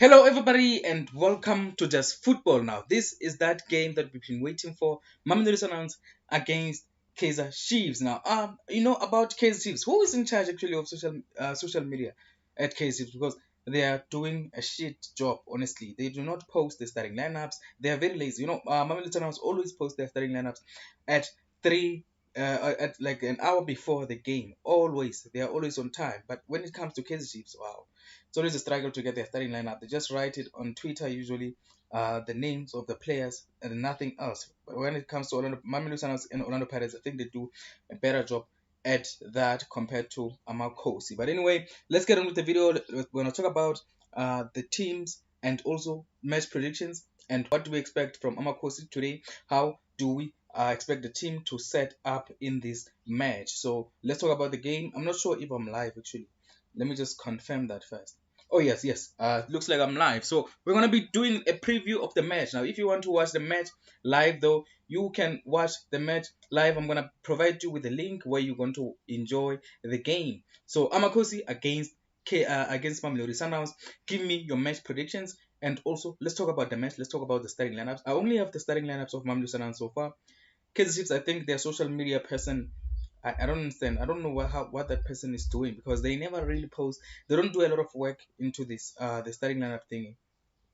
Hello, everybody, and welcome to Just Football. Now, this is that game that we've been waiting for. Mamelodi Sundowns against Kaizer Chiefs. Now, about Kaizer Chiefs. Who is in charge actually of social media at Kaizer Chiefs? Because they are doing a shit job. Honestly, they do not post the starting lineups. They are very lazy. Mamelodi Sundowns always post their starting lineups at three. At like an hour before the game, always they are always on time. But when it comes to Kaizer Chiefs, wow, it's always a struggle to get their starting lineup. They just write it on Twitter usually, the names of the players and nothing else. But when it comes to Mamelodi Sundowns and Orlando Pirates, I think they do a better job at that compared to Amakosi. But anyway, let's get on with the video. We're going to talk about the teams and also match predictions and what do we expect from Amakosi today. How do we expect the team to set up in this match? So let's talk about the game. I'm not sure if I'm live actually. Let me just confirm that first. Oh yes, yes. Looks like I'm live. So we're gonna be doing a preview of the match. Now, if you want to watch the match live, though, you can watch the match live. I'm gonna provide you with a link where you're going to enjoy the game. So Amakosi against Mamelodi Sundowns. Give me your match predictions, and also let's talk about the match. Let's talk about the starting lineups. I only have the starting lineups of Mamelodi Sundowns so far. Kaizer Chiefs, I think their social media person, I don't understand. I don't know what that person is doing because they never really post. They don't do a lot of work into this the starting lineup thingy.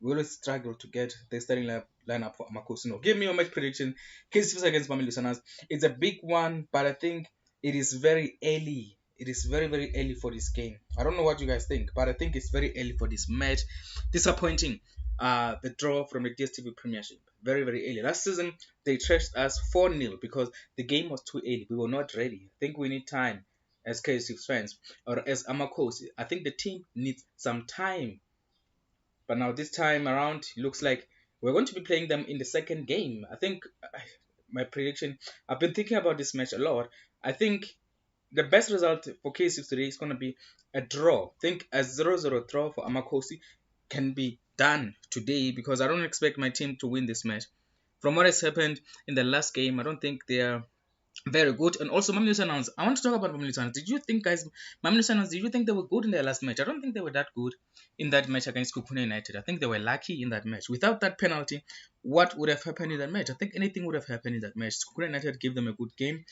We always struggle to get the starting lineup for Amakosi. Give me your match prediction. Kaizer Chiefs against Mamelodi Sundowns. It's a big one, but I think it is very early. It is very, very early for this game. I don't know what you guys think, but I think it's very early for this match. Disappointing. The draw from the Dstv Premiership. Very, very early. Last season, they trashed us 4-0 because the game was too early. We were not ready. I think we need time as Kaizer Chiefs fans or as Amakosi. I think the team needs some time. But now this time around, it looks like we're going to be playing them in the second game. I think my prediction, I've been thinking about this match a lot. I think the best result for Kaizer today is going to be a draw. I think a 0-0 draw for Amakosi can be done today because I don't expect my team to win this match. From what has happened in the last game, I don't think they are very good. And also Mamelodi Sundowns. I want to talk about Mamelodi Sundowns. Did you think, guys, Mamelodi Sundowns, did you think they were good in their last match? I don't think they were that good in that match against Kukuna United. I think they were lucky in that match. Without that penalty, what would have happened in that match? I think anything would have happened in that match. Kukuna United gave them a good game.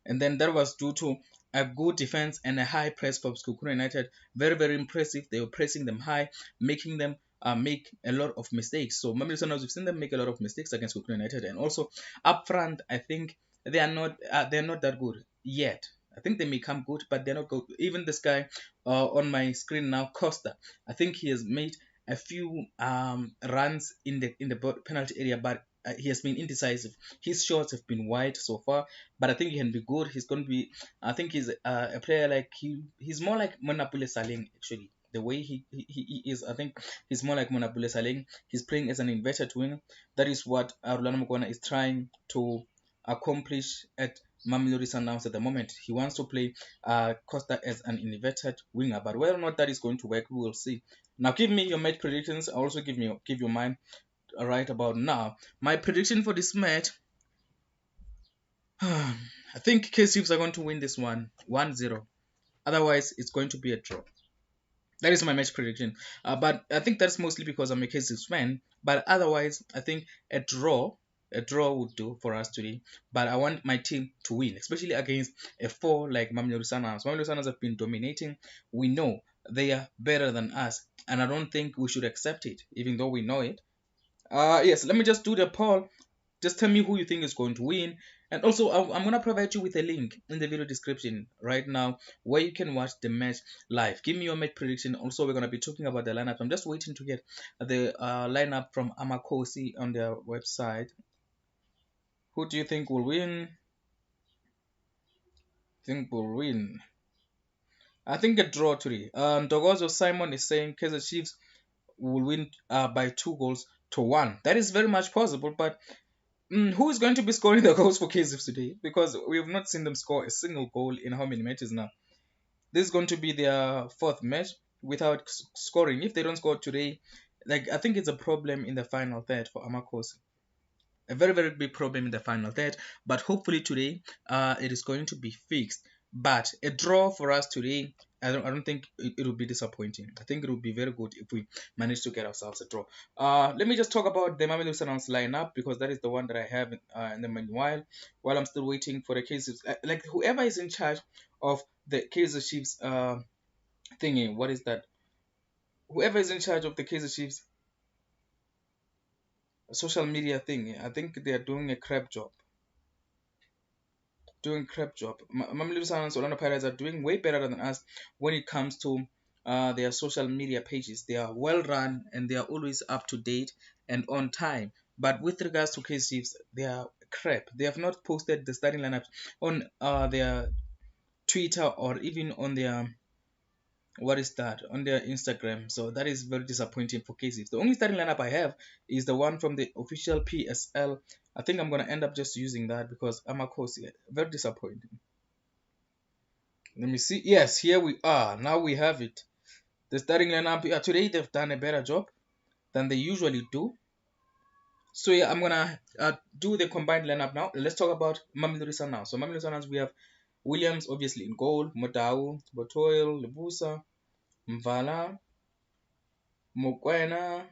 And then that was due to a good defense and a high press for Kukuna United. Very, very impressive. They were pressing them high, making them make a lot of mistakes. So Mamelodi Sundowns, we've seen them make a lot of mistakes against Kukuna United. And also up front, I think they're not that good yet. I think they may come good, but they're not good. Even this guy on my screen now, Costa, I think he has made a few runs in the penalty area, but he has been indecisive. His shots have been wide so far, but I think he can be good. He's going to be. I think he's a player like he's more like Monapule Saleng actually. The way he is, I think he's more like Monapule Saleng. He's playing as an inverted winger. That is what Rulano Mokoena is trying to accomplish at Mamelodi Sundowns at the moment. He wants to play Costa as an inverted winger, but whether or not that is going to work, we will see. Now, give me your match predictions. I'll also give you mine right about now. My prediction for this match, I think Kaizer Chiefs are going to win this one 1-0. Otherwise, it's going to be a draw. That is my match prediction. But I think that's mostly because I'm a Kaizer Chiefs fan. But otherwise, I think a draw would do for us today. But I want my team to win, especially against a four like Mamelodi Sundowns. Mamelodi Sundowns have been dominating. We know they are better than us, and I don't think we should accept it, even though we know it. Yes, let me just do the poll. Just tell me who you think is going to win. And also, I'm going to provide you with a link in the video description right now where you can watch the match live. Give me your match prediction. Also, we're going to be talking about the lineup. I'm just waiting to get the lineup from Amakosi on their website. Who do you think will win? I think a draw today. Dogozo Simon is saying Kaizer Chiefs will win by 2-1. That is very much possible, but who is going to be scoring the goals for Kaizer today? Because we have not seen them score a single goal in how many matches now? This is going to be their fourth match without scoring. If they don't score today, I think it's a problem in the final third for Amakosi. A very, very big problem in the final third. But hopefully today, it is going to be fixed But a draw for us today, I don't think it will be disappointing. I think it would be very good if we manage to get ourselves a draw. Let me just talk about the Mamelodi Sundowns lineup because that is the one that I have in the meanwhile, while I'm still waiting for the cases. Like whoever is in charge of the Kaizer Chiefs thingy, what is that? Whoever is in charge of the Kaizer Chiefs social media thing, I think they are doing a crap job. Doing crap job. Mamelodi Sundowns, Orlando Pirates are doing way better than us when it comes to their social media pages. They are well run and they are always up to date and on time. But with regards to Kaizer Chiefs, they are crap. They have not posted the starting lineups on their Twitter or even on their what is that on their Instagram. So that is very disappointing for KCF. The only starting lineup I have is the one from the official PSL. I think I'm gonna end up just using that because I'm a course very disappointing. Let me see. Yes, here we are. Now we have it. The starting lineup. Yeah, today they've done a better job than they usually do. So yeah, I'm gonna do the combined lineup now. Let's talk about Mamelodi Sundowns. So Mamelodi Sundowns, we have Williams obviously in goal, Modau, Botoil, Lebusa, Mvala, Mokwena,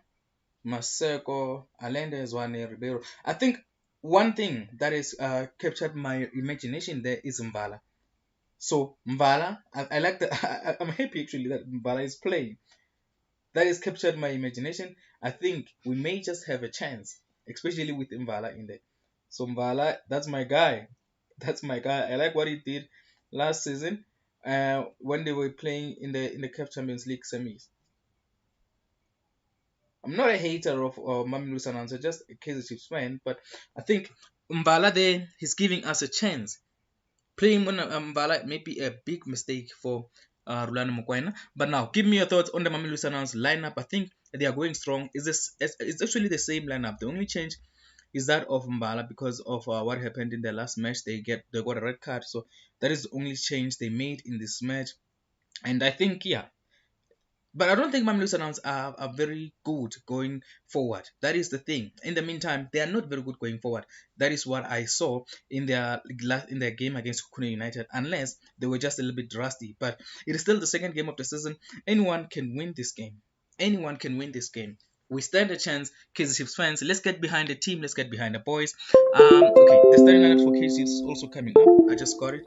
Maseko, Allende, Zwane, Ribeiro. I think one thing that is captured my imagination there is Mvala. So Mvala, I like that. I'm happy actually that Mvala is playing. That has captured my imagination. I think we may just have a chance, especially with Mvala in there. So Mvala, that's my guy. That's my guy. I like what he did last season when they were playing in the CAF Champions League semis. I'm not a hater of Mamelodi Sundowns, I'm just a Kaizer Chiefs fan, but I think Mbala there he's giving us a chance. Playing on Mbala may be a big mistake for Rulani Mokwena. But now, give me your thoughts on the Mamelodi Sundowns lineup. I think they are going strong. It's actually the same lineup. The only change is that of Mbala because of what happened in the last match. They got a red card, so that is the only change they made in this match. And I think yeah, but I don't think Mamelodi Sundowns are very good going forward. That is the thing. In the meantime, they are not very good going forward. That is what I saw in their game against Kukune United, unless they were just a little bit rusty. But it is still the second game of the season. Anyone can win this game. Anyone can win this game. We stand a chance, Kaizer Chiefs fans. Let's get behind the team. Let's get behind the boys. Okay, the starting lineup for Kaizer Chiefs is also coming up. I just got it.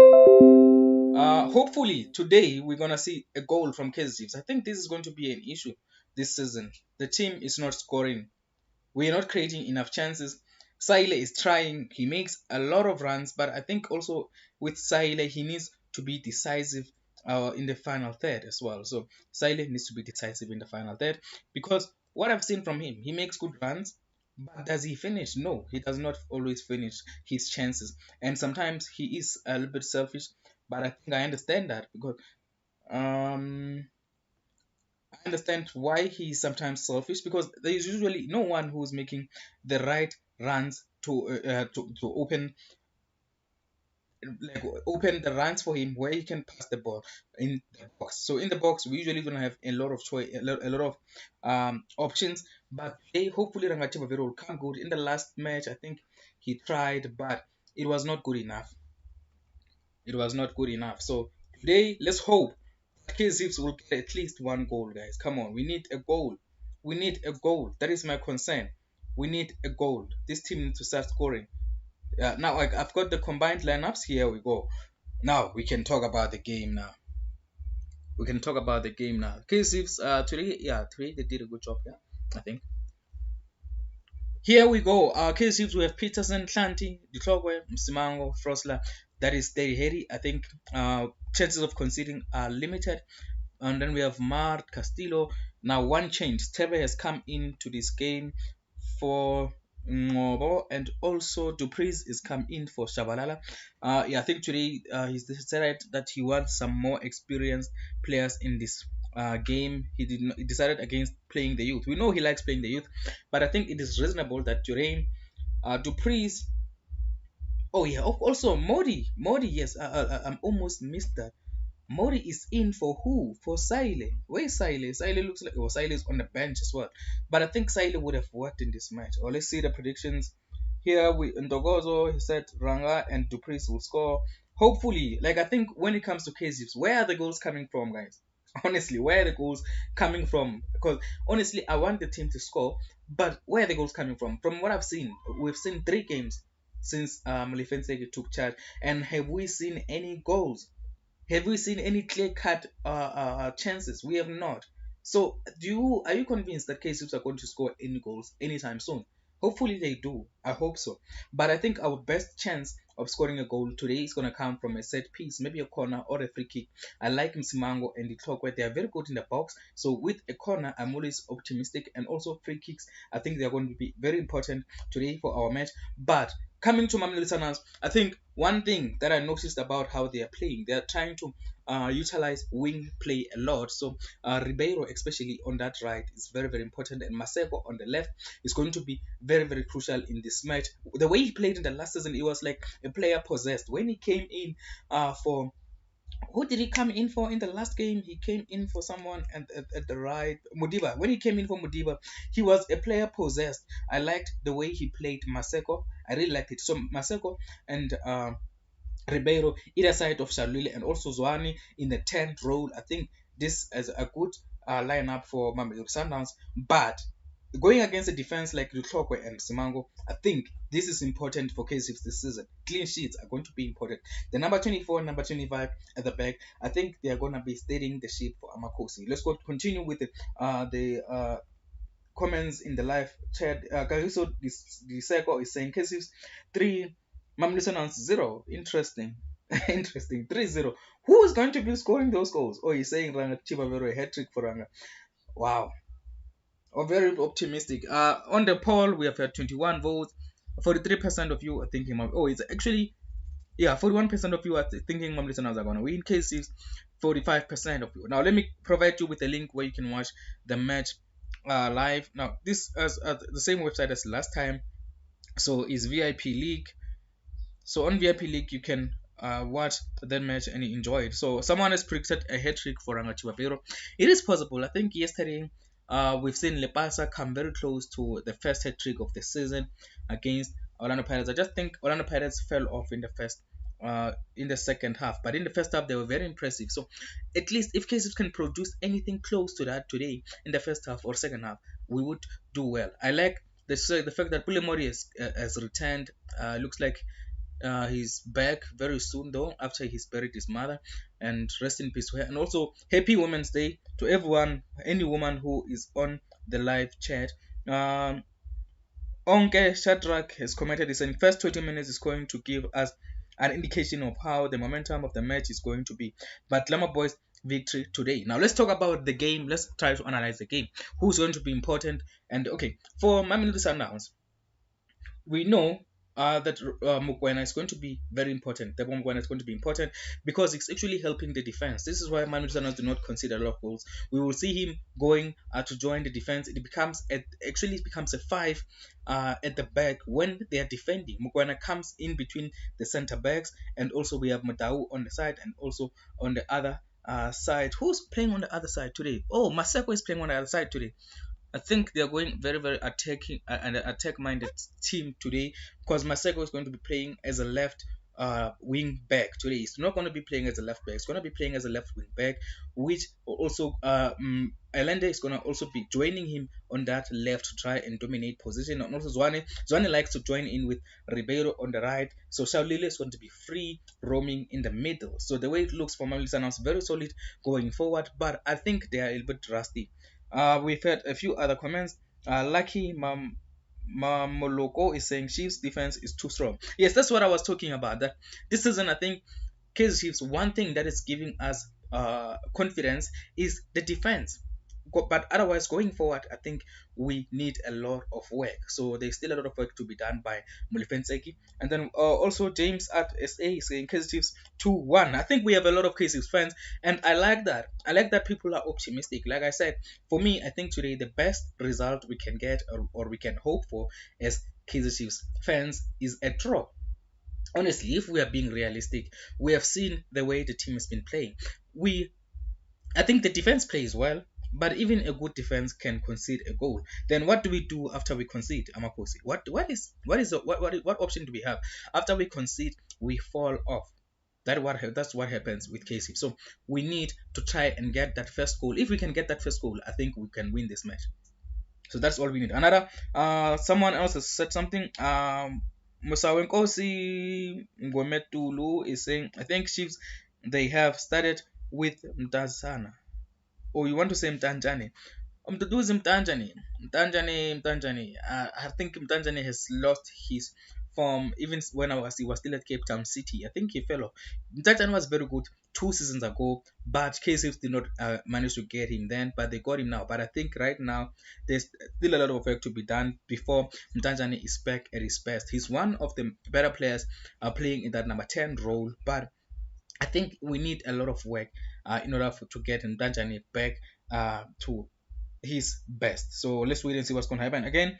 Hopefully today we're gonna see a goal from Kaizer Chiefs. I think this is going to be an issue this season. The team is not scoring. We are not creating enough chances. Saile is trying. He makes a lot of runs, but I think also with Saile he needs to be decisive in the final third as well. So Saile needs to be decisive in the final third because what I've seen from him, he makes good runs, but does he finish? No, he does not always finish his chances, and sometimes he is a little bit selfish. But I think I understand that because um, I understand why he's sometimes selfish because there is usually no one who's making the right runs to open the runs for him where he can pass the ball in the box. So in the box, we usually don't have a lot of choice, a lot of options. But today, hopefully, Rangachi will come good. In the last match, I think he tried, but it was not good enough. It was not good enough. So today, let's hope KZips will get at least one goal, guys. Come on, we need a goal. We need a goal. That is my concern. We need a goal. This team needs to start scoring. Now I've got the combined lineups. Here we go. Now we can talk about the game now. We can talk about the game now. KZips today they did a good job. Yeah, I think. Here we go. KZips we have Peterson, Tlanti, Ditlogwe, Msimango, Frosler. That is Terry. I think chances of conceding are limited. And then we have Mart, Castillo. Now one change. Tebe has come into this game for Ngobo, and also Dupreez is come in for Shabalala. Yeah, I think today he's decided that he wants some more experienced players in this game. He decided against playing the youth. We know he likes playing the youth, but I think it is reasonable that today Dupreez. Oh yeah, also Modi. Yes, I'm almost missed that. Mori is in for who? For Saile. Where's Saile? Saile looks like Saile is on the bench as well. But I think Saile would have worked in this match. Or let's see the predictions. Here we Ndogozo, he said Ranga and Dupreez will score. hopefully, like I think when it comes to cases, where are the goals coming from, guys? Honestly, where are the goals coming from? Because honestly, I want the team to score, but where are the goals coming from? From what I've seen, we've seen 3 games since Malifensege took charge, and have we seen any goals? Have we seen any clear-cut chances? We have not. So, are you convinced that KCBs are going to score any goals anytime soon? Hopefully they do. I hope so. But I think our best chance of scoring a goal today is going to come from a set piece, maybe a corner or a free kick. I like Msimango and the Clockwork. They are very good in the box. So with a corner, I'm always optimistic. And also free kicks, I think they are going to be very important today for our match. But coming to Mamelodi Sundowns, I think one thing that I noticed about how they are playing, they are trying to utilize wing play a lot. So Ribeiro, especially on that right, is very very important, and Maseko on the left is going to be very very crucial in this match. The way he played in the last season, he was like a player possessed. When he came in for who did he come in for in the last game? He came in for someone at the right, Mudiba. When he came in for Mudiba, he was a player possessed. I liked the way he played Maseko. I really liked it. So Maseko and Ribeiro either side of Shaluli, and also Zwane in the 10th role. I think this is a good lineup for Mamelodi Sundowns. But going against a defense like Lutlokwe and Simango, I think this is important for K6 this season. Clean sheets are going to be important. The number 24, number 25 at the back, I think they are going to be steadying the ship for Amakosi. Let's go continue with the comments in the live chat. Kariso Diseko is saying cases 3, Mamlison on 0. Interesting. Interesting. 3-0. Who is going to be scoring those goals? Oh, he's saying Ranga Chibavero a hat trick for Ranga. Wow. Oh, very optimistic. On the poll, we have had 21 votes. 43% of you are thinking, oh, it's actually, yeah, 41% of you are thinking Mamlison are going to win. Cases 45% of you. Now, let me provide you with a link where you can watch the match live. Now, this is the same website as last time. So, is VIP League. So, on VIP League, you can watch that match and enjoy it. So, someone has predicted a hat trick for Ranga Chibapero. It is possible. I think yesterday we've seen Lepasa come very close to the first hat trick of the season against Orlando Pirates. I just think Orlando Pirates fell off in the second half, but in the first half they were very impressive. So at least if KCB can produce anything close to that today in the first half or second half, we would do well. I like the fact that Pulemori has returned. Looks like he's back very soon though, after he's buried his mother, and rest in peace to her. And also happy Women's Day to everyone, any woman who is on the live chat. Onke Shadrach has commented, he's saying first 20 minutes is going to give us an indication of how the momentum of the match is going to be. But Lama Boys victory today. Now let's talk about the game. Let's try to analyze the game. Who's going to be important? And okay, for Mamelodi Sundowns, we know that Mukwena is going to be very important. The Mukwena is going to be important because it's actually helping the defense. This is why Mamelodi Sundowns do not concede a lot of goals. We will see him going to join the defense. It becomes a 5 at the back when they are defending. Mukwena comes in between the center backs, and also we have Madau on the side, and also on the other side. Who's playing on the other side today? Oh, Maseko is playing on the other side today. I think they are going very, very attacking and attack-minded team today, because Maseko is going to be playing as a left wing back today. He's not going to be playing as a left back. He's going to be playing as a left wing back, which also Elende is going to also be joining him on that left to try and dominate position. And also Zwane likes to join in with Ribeiro on the right. So Shaulile is going to be free roaming in the middle. So the way it looks for Mamelodi Sundowns, very solid going forward, but I think they are a little bit rusty. We've had a few other comments. Lucky Mamoloko is saying Chiefs defense is too strong. Yes, that's what I was talking about. That this season, I think Kaizer Chiefs, one thing that is giving us confidence is the defense. But otherwise, going forward, I think we need a lot of work. So there's still a lot of work to be done by Mulifenseki. And then also James at SA is saying Kaizer Chiefs 2-1. I think we have a lot of Kaizer Chiefs fans, and I like that. I like that people are optimistic. Like I said, for me, I think today the best result we can get or we can hope for as Kaizer Chiefs fans is a draw. Honestly, if we are being realistic, we have seen the way the team has been playing. I think the defense plays well, but even a good defense can concede a goal. Then what do we do after we concede, Amakosi? What option do we have? After we concede, we fall off. That's what happens with KC. So we need to try and get that first goal. If we can get that first goal, I think we can win this match. So that's all we need. Another, someone else has said something. Musawenkosi Ngometulu is saying, I think Chiefs, they have started with Mtazana. Or you want to say Mtanjane? Mduduzi Mtanjane. I think Mtanjane has lost his form even when he was still at Cape Town City. I think he fell off. Mtanjane was very good 2 seasons ago, but KCF did not manage to get him then, but they got him now. But I think right now there's still a lot of work to be done before Mtanjane is back at his best. He's one of the better players playing in that number 10 role, but I think we need a lot of work in order to get Mtanjane back to his best. So let's wait and see what's going to happen. Again,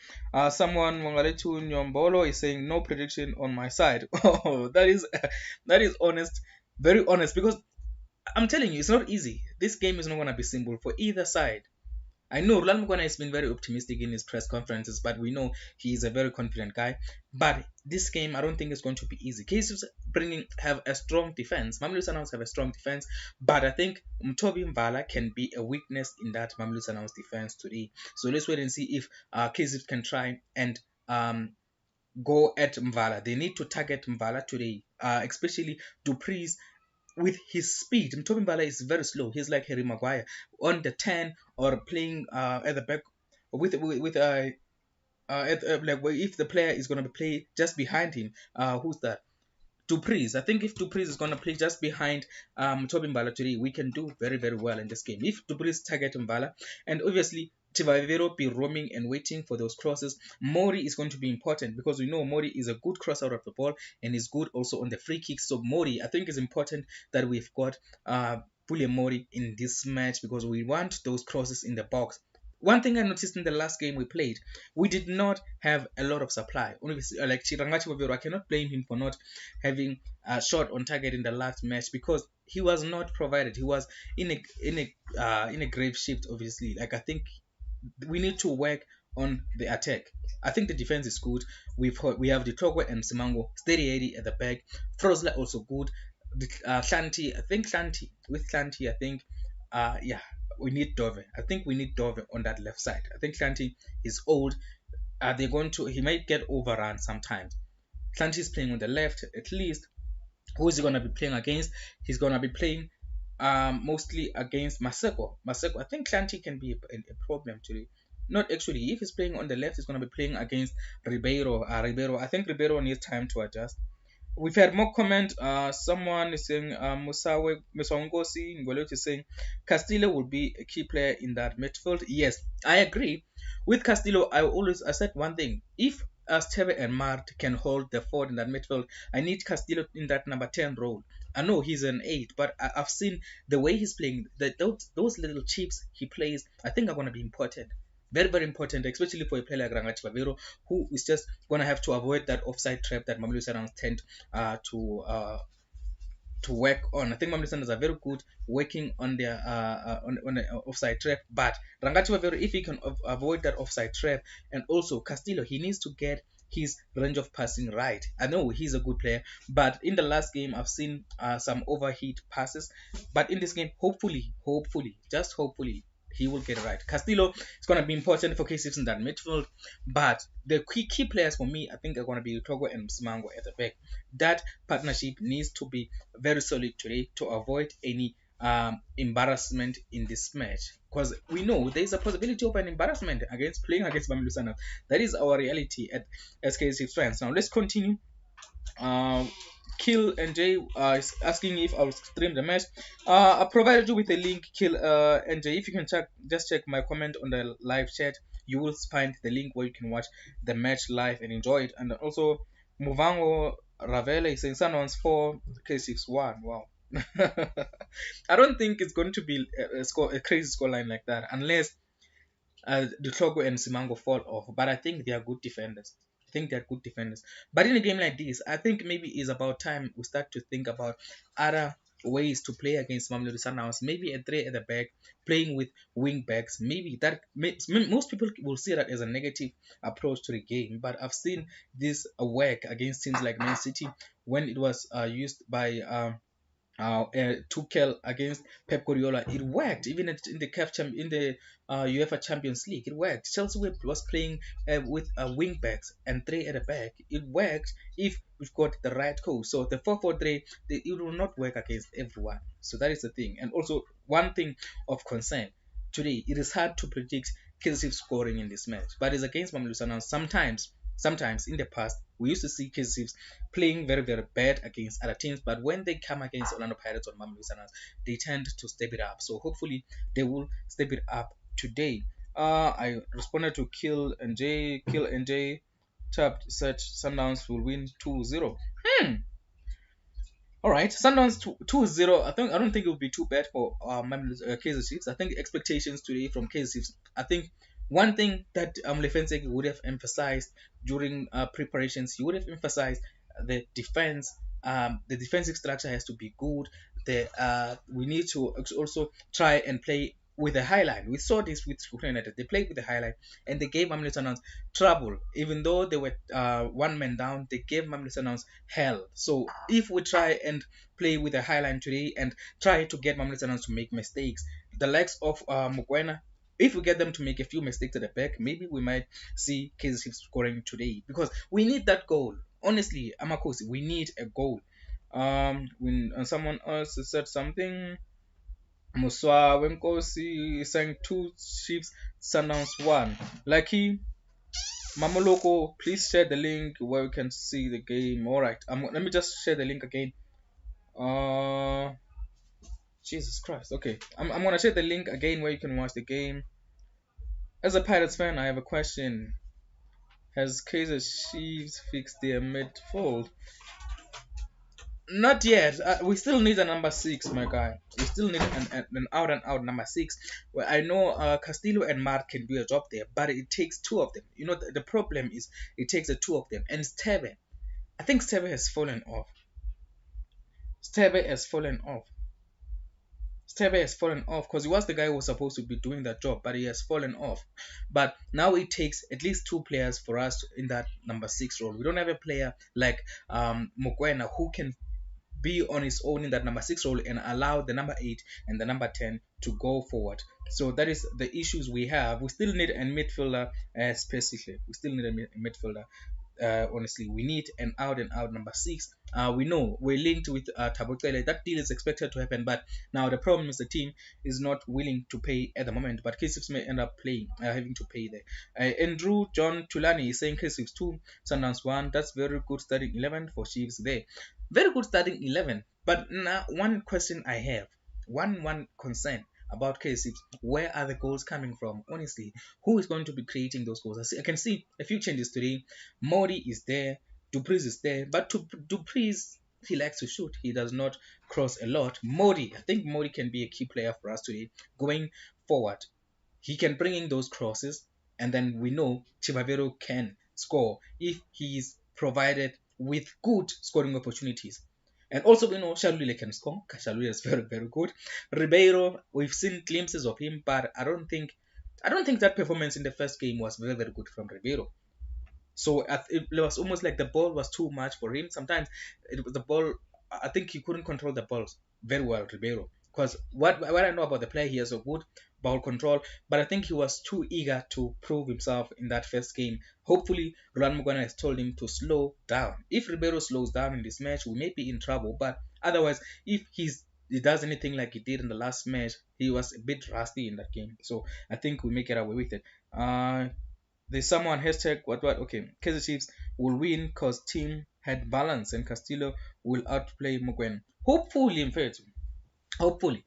someone Mongaletu Nyombolo is saying no prediction on my side. Oh, that is honest, very honest, because I'm telling you, it's not easy. This game is not going to be simple for either side. I know Roland Mugwana has been very optimistic in his press conferences, but we know he is a very confident guy. But this game, I don't think it's going to be easy. Cases have a strong defense. Mamelodi Sundowns have a strong defense, but I think Mtobi Mvala can be a weakness in that Mamelodi Sundowns defense today. So let's wait and see if Cases can try and go at Mvala. They need to target Mvala today, especially Dupree's with his speed. Mtobi Mbala is very slow. He's like Harry Maguire on the 10 or playing at the back with like if the player is going to play just behind him. Who's that? Dupree's. I think if Dupree's is going to play just behind Tobin Mbala today, we can do very, very well in this game. If Dupree's target Mbala, and obviously Tivavero be roaming and waiting for those crosses, Mori is going to be important because we know Mori is a good crosser of the ball and is good also on the free kicks. So Mori, I think it's important that we've got Pule Mori in this match because we want those crosses in the box. One thing I noticed in the last game we played, we did not have a lot of supply. Like Chirangachi Wabero, I cannot blame him for not having a shot on target in the last match because he was not provided. He was in a grave shift, obviously. Like I think we need to work on the attack. I think the defense is good. We have Ditogwe and Simango, Steady Eddie at the back. Frosler also good. Shanti, I think Shanti, I think, yeah, we need Dove. I think we need Dove on that left side. I think Shanti is old. He might get overrun sometimes. Shanti is playing on the left at least. Who is he gonna be playing against? He's gonna be playing mostly against Maseko. I think Shanti can be a problem today. Not actually. If he's playing on the left, he's gonna be playing against Ribeiro. I think Ribeiro needs time to adjust. We've had more comment. Someone is saying Musawenkosi Ngoloti is saying Castillo will be a key player in that midfield. Yes, I agree. With Castillo, I said one thing. If Steve and Mart can hold the fort in that midfield, I need Castillo in that number 10 role. I know he's an 8, but I've seen the way he's playing. Those little chips he plays, I think are going to be important. Very, very important, especially for a player like Rangachi Vavero, who is just going to have to avoid that offside trap that Mamelodi Sundowns tend to work on. I think Mamelodi Sundowns are very good working on their on the offside trap. But Rangachi Vavero, if he can avoid that offside trap, and also Castillo, he needs to get his range of passing right. I know he's a good player, but in the last game I've seen some overheat passes. But in this game, hopefully, just hopefully, he will get it right. Castillo is going to be important for K6 in that midfield, but the key players for me, I think, are going to be Togo and Simango at the back. That partnership needs to be very solid today to avoid any embarrassment in this match, because we know there is a possibility of an embarrassment playing against Mamelodi Sundowns. That is our reality at SK6 fans. Now let's continue. Kill NJ is asking if I'll stream the match. I provided you with a link, Kill NJ. If you can just check my comment on the live chat, you will find the link where you can watch the match live and enjoy it. And also, Muvango Ravela is saying Sundowns 4, K6 1. Wow. I don't think it's going to be a crazy scoreline like that unless Dutlogo and Simango fall off. But I think they are good defenders. But in a game like this, I think maybe it's about time we start to think about other ways to play against Mamelodi Sundowns. Maybe a 3 at the back, playing with wing backs. Maybe that most people will see that as a negative approach to the game. But I've seen this work against teams like Man City when it was used by Tuchel against Pep Guardiola. It worked even in the UEFA Champions League. It worked. Chelsea was playing with wing backs and three at the back. It worked if we've got the right coach. So the 4-4-3, it will not work against everyone. So that is the thing. And also one thing of concern today, it is hard to predict Kaizer scoring in this match, but it's against Mamelodi Sundowns. Sometimes in the past, we used to see Kaizer playing very, very bad against other teams, but when they come against Orlando Pirates or Mamelodi Sundowns, they tend to step it up. So hopefully they will step it up today. I responded to Kill NJ, tapped such Sundowns will win 2-0. All right, Sundowns 2-0. I don't think it would be too bad for Kaizer Chiefs. I think expectations today from Kaizer Chiefs. I think one thing that Lefenseg would have emphasized during preparations, he would have emphasized the defense. The defensive structure has to be good. We need to also try and play with the highline. We saw this with Sheffield United. They played with the highline and they gave Mamelodi Sundowns trouble. Even though they were one man down, they gave Mamelodi Sundowns hell. So if we try and play with the highline today and try to get Mamelodi Sundowns to make mistakes, the likes of Mokoena, if we get them to make a few mistakes at the back, maybe we might see Kaizer Chiefs scoring today because we need that goal. Honestly, Amakosi, we need a goal. When someone else said something, Muswa Wenkosi sang two Chiefs, Sundowns one. Lucky Mamoloko, please share the link where we can see the game. Alright, let me just share the link again. Uh, Jesus Christ. Okay, I'm gonna share the link again where you can watch the game. As a Pirates fan, I have a question. Has Kaiser Chiefs fixed their midfield? Not yet. We still need a number six, my guy. We still need an out and out number six. Well, I know Castillo and Mart can do a job there, but it takes two of them. You know, the problem is it takes the two of them. And Steve, I think Steve has fallen off. Steve has fallen off. Steve has fallen off because he was the guy who was supposed to be doing that job, but he has fallen off. But now it takes at least two players for us in that number six role. We don't have a player like Mokoena who can be on his own in that number six role and allow the number eight and the number 10 to go forward. So that is the issues we have. We still need a midfielder, specifically. We still need a midfielder. Honestly, we need an out and out number six. We know we're linked with Tabotele. That deal is expected to happen, but now the problem is the team is not willing to pay at the moment. But K6 may end up playing, having to pay there. Andrew John Tulani is saying K6 2, Sundowns 1. That's very good starting 11 for Chiefs there. Very good starting 11. But now one question I have, one concern about K6, where are the goals coming from? Honestly, who is going to be creating those goals? I can see a few changes today. Modi is there, Dupreez is there, but Dupreez, he likes to shoot. He does not cross a lot. Modi, I think Modi can be a key player for us today going forward. He can bring in those crosses, and then we know Chivavero can score if he is provided with good scoring opportunities. And also, we know Shalule can score. Shalule is very, very good. Ribeiro, we've seen glimpses of him, but I don't think that performance in the first game was very, very good from Ribeiro. So it was almost like the ball was too much for him. Sometimes it was the ball. I think he couldn't control the balls very well, Ribeiro. Because what I know about the player, he has a good ball control, but I think he was too eager to prove himself in that first game. Hopefully, Roland Mugwana has told him to slow down. If Ribeiro slows down in this match, we may be in trouble. But otherwise, if he does anything like he did in the last match, he was a bit rusty in that game. So I think we may get away with it. There's someone hashtag what okay. Kaizer Chiefs will win because team had balance and Castillo will outplay Mugwen. Hopefully, in fact. Hopefully.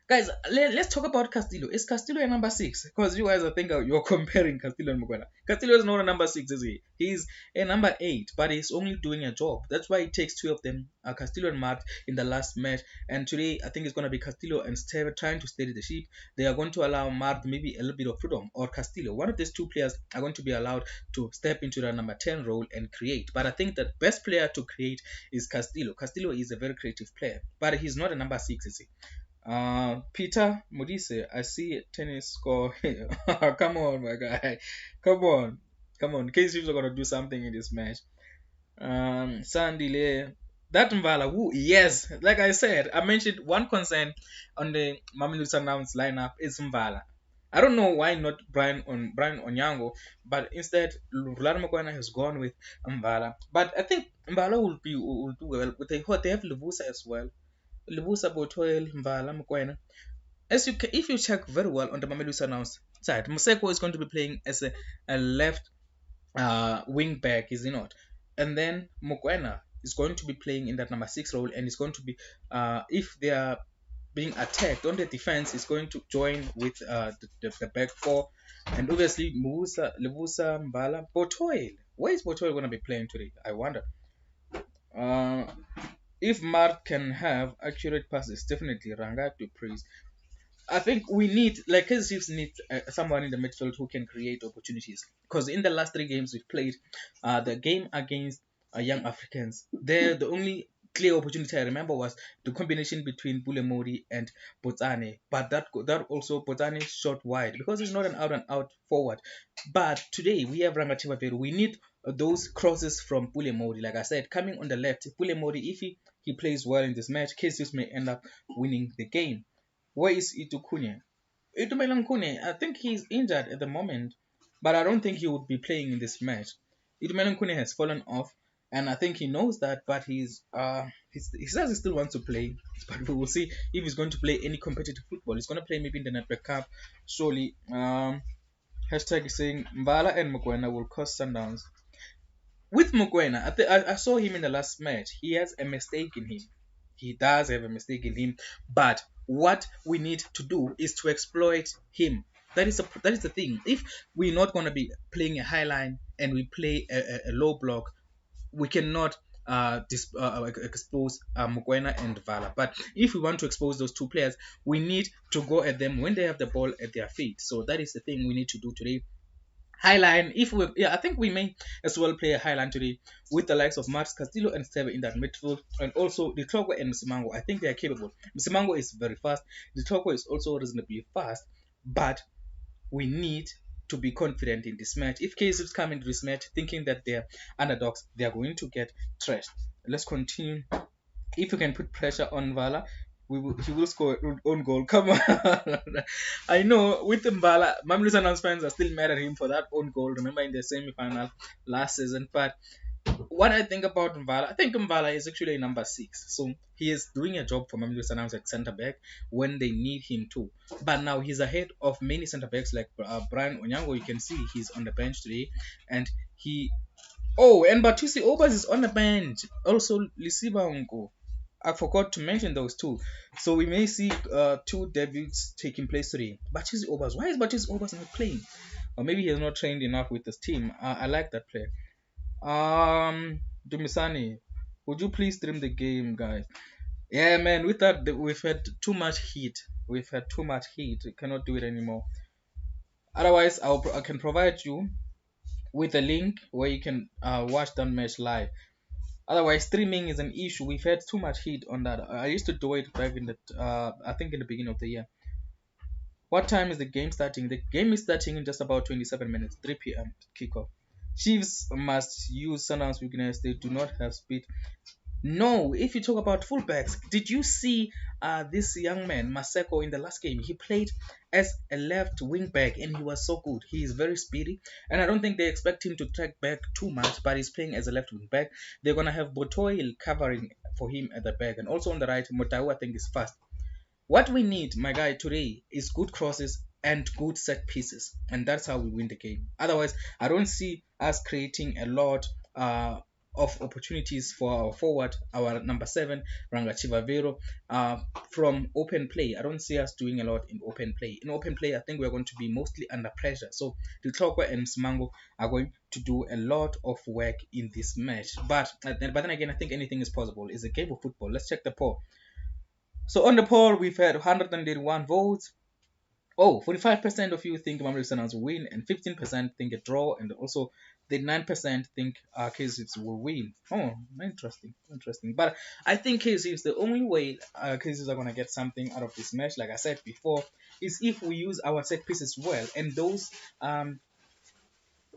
Guys, let's talk about Castillo. Is Castillo a number 6? Because you guys are thinking you're comparing Castillo and Mukwena. Castillo is not a number 6, is he? He's a number 8, but he's only doing a job. That's why it takes two of them, Castillo and Mart, in the last match. And today, I think it's going to be Castillo and Steve trying to steady the ship. They are going to allow Mart maybe a little bit of freedom, or Castillo. One of these two players are going to be allowed to step into the number 10 role and create. But I think the best player to create is Castillo. Castillo is a very creative player, but he's not a number 6, is he? Peter Modise, I see a tennis score. Come on, my guy. Come on. Kaizer are going to do something in this match. Sandile, That Mbala, who, yes, like I said, I mentioned one concern on the Mamelodi Sundowns lineup is Mbala. I don't know why not Brian Onyango, but instead Rulano Mokoena has gone with Mbala. But I think Mbala will do well. But they have Levusa as well. Levusa, Botoel, Mbala, Mokoena. If you check very well on the Mamelodi Sundowns side, Museko is going to be playing as a left wing back, is he not? And then Mokoena is going to be playing in that number six role, and is going to be, if they are being attacked on the defense, is going to join with the back four, and obviously Musa, Levusa, Mbala, Botoil. Where is Botoil going to be playing today? I wonder. Uh, if Mark can have accurate passes, definitely Ranga to praise. I think we need, like, Kansas Chiefs need someone in the midfield who can create opportunities. Because in the last three games we've played, the game against Young Africans, the only clear opportunity I remember was the combination between Bulemori and Botsane. But that also Botsane shot wide because he's not an out and out forward. But today we have Rangachiva Veru. We need those crosses from Bulemori. Like I said, coming on the left, Bulemori, if he plays well in this match, Kansas may end up winning the game. Where is Itukunye? Itumeleng I think he's injured at the moment, but I don't think he would be playing in this match. Itumeleng has fallen off, and I think he knows that, but he says he still wants to play. But we will see if he's going to play any competitive football. He's going to play maybe in the Network Cup, surely. Hashtag is saying Mbala and Mokoena will cost Sundowns. With Mokoena, I saw him in the last match. He has a mistake in him. He does have a mistake in him, but what we need to do is to exploit him. That is the thing. If we're not going to be playing a high line and we play a low block, we cannot expose Mokoena and Vala. But if we want to expose those two players, we need to go at them when they have the ball at their feet. So that is the thing we need to do today. Highline, if we, yeah, I think we may as well play a highline today with the likes of Marcus Castillo and Steve in that midfield, and also the Ditlogwe and Msimango. I think they are capable. Msimango is very fast. The Ditlogwe is also reasonably fast, but we need to be confident in this match. If KZFs come into this match thinking that they're underdogs, they are going to get trashed. Let's continue. If you can put pressure on Vala, he will score an own goal. Come on. I know with Mbala, Mamelodi Sundowns fans are still mad at him for that own goal. Remember in the semi-final last season. But what I think about Mbala, I think Mbala is actually a number six. So he is doing a job for Mamelodi Sundowns at centre back when they need him to. But now he's ahead of many centre backs like Brian Onyango. You can see he's on the bench today, and he. Oh, and Batusi Obas is on the bench. Also, Lisiba Unko. I forgot to mention those two. So we may see two debuts taking place today. Batusi Obas. Why is Batusi Obas not playing? Or maybe he has not trained enough with this team. I like that player. Dumisani, would you please stream the game, guys? Yeah, man. With that, we've had too much heat. We've had too much heat. We cannot do it anymore. Otherwise, I can provide you with a link where you can watch that match live. Otherwise, streaming is an issue. We've had too much heat on that. I used to do it back in the, I think in the beginning of the year. What time is the game starting? The game is starting in just about 27 minutes, 3 p.m. kickoff. Chiefs must use Sundowns weakness. They do not have speed. No, if you talk about fullbacks, did you see this young man, Maseko, in the last game? He played as a left wing back and he was so good. He is very speedy, and I don't think they expect him to track back too much, but he's playing as a left wing back. They're going to have Botoil covering for him at the back, and also on the right, Motau, I think, is fast. What we need, my guy, today is good crosses and good set pieces, and that's how we win the game. Otherwise, I don't see us creating a lot of opportunities for our forward, our number 7, Rangachiva Vero, from open play. I don't see us doing a lot in open play. In open play, I think we're going to be mostly under pressure. So the Tlokwa and Smango are going to do a lot of work in this match. But then again, I think anything is possible. It's a game of football. Let's check the poll. So on the poll, we've had 181 votes. Oh, 45% of you think Mamelodi Sundowns will win, and 15% think a draw, and also the 9% think KZFs will win. Oh, interesting. But I think KZFs, the only way KZFs are going to get something out of this match, like I said before, is if we use our set pieces well. And those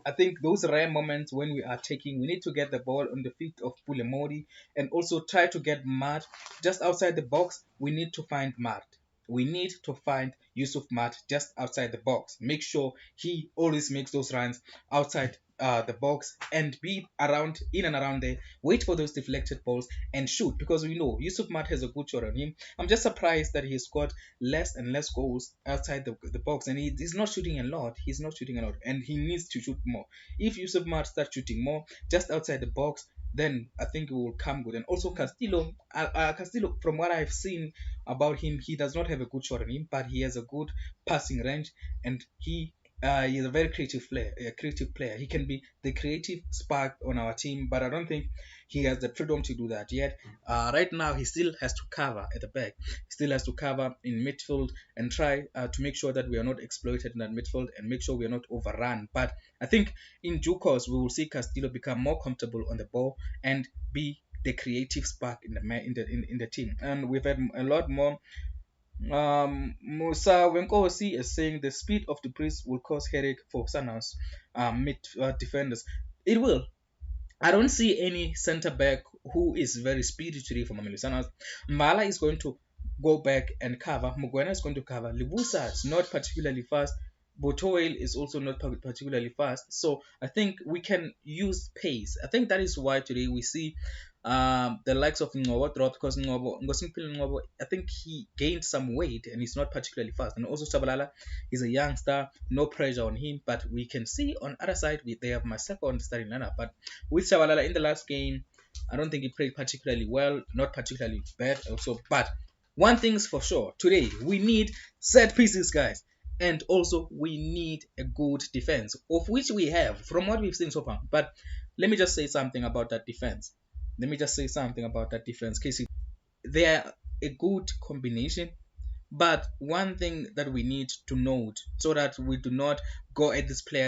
I think those rare moments when we are taking, we need to get the ball on the feet of Pulemodi and also try to get Mart just outside the box. We need to find Mart. We need to find Yusuf Mat just outside the box. Make sure he always makes those runs outside the box and be around, in and around there. Wait for those deflected balls and shoot, because we know Yusuf Mat has a good shot on him. I'm just surprised that he's got less and less goals outside the box, and he's not shooting a lot. He's not shooting a lot, and he needs to shoot more. If Yusuf Mat starts shooting more just outside the box, then I think it will come good. And also Castillo, Castillo, from what I've seen about him, he does not have a good shot on him, but he has a good passing range, and he is a very creative player. A creative player. He can be the creative spark on our team, but I don't think he has the freedom to do that yet. Right now, he still has to cover at the back. He still has to cover in midfield and try to make sure that we are not exploited in that midfield and make sure we are not overrun. But I think in due course, we will see Castillo become more comfortable on the ball and be the creative spark in the team. And we've had a lot more. Musa Wenkosi is saying the speed of the priest will cause headache for Sundowns mid defenders. It will. I don't see any centre back who is very speedy today for Mamelodi Sundowns. Mala is going to go back and cover. Mugwena is going to cover. Libusa is not particularly fast. Botoel is also not particularly fast. So I think we can use pace. I think that is why today we see the likes of Ngobo dropped, because Ngobo, I think he gained some weight and he's not particularly fast. And also Chabalala is a youngster, no pressure on him. But we can see on other side they have Maseko on the starting lineup. But with Chabalala in the last game, I don't think he played particularly well, not particularly bad also. But one thing's for sure, today we need set pieces, guys. And also we need a good defense, of which we have from what we've seen so far. But let me just say something about that defense. Casey, they are a good combination. But one thing that we need to note, so that we do not go at this player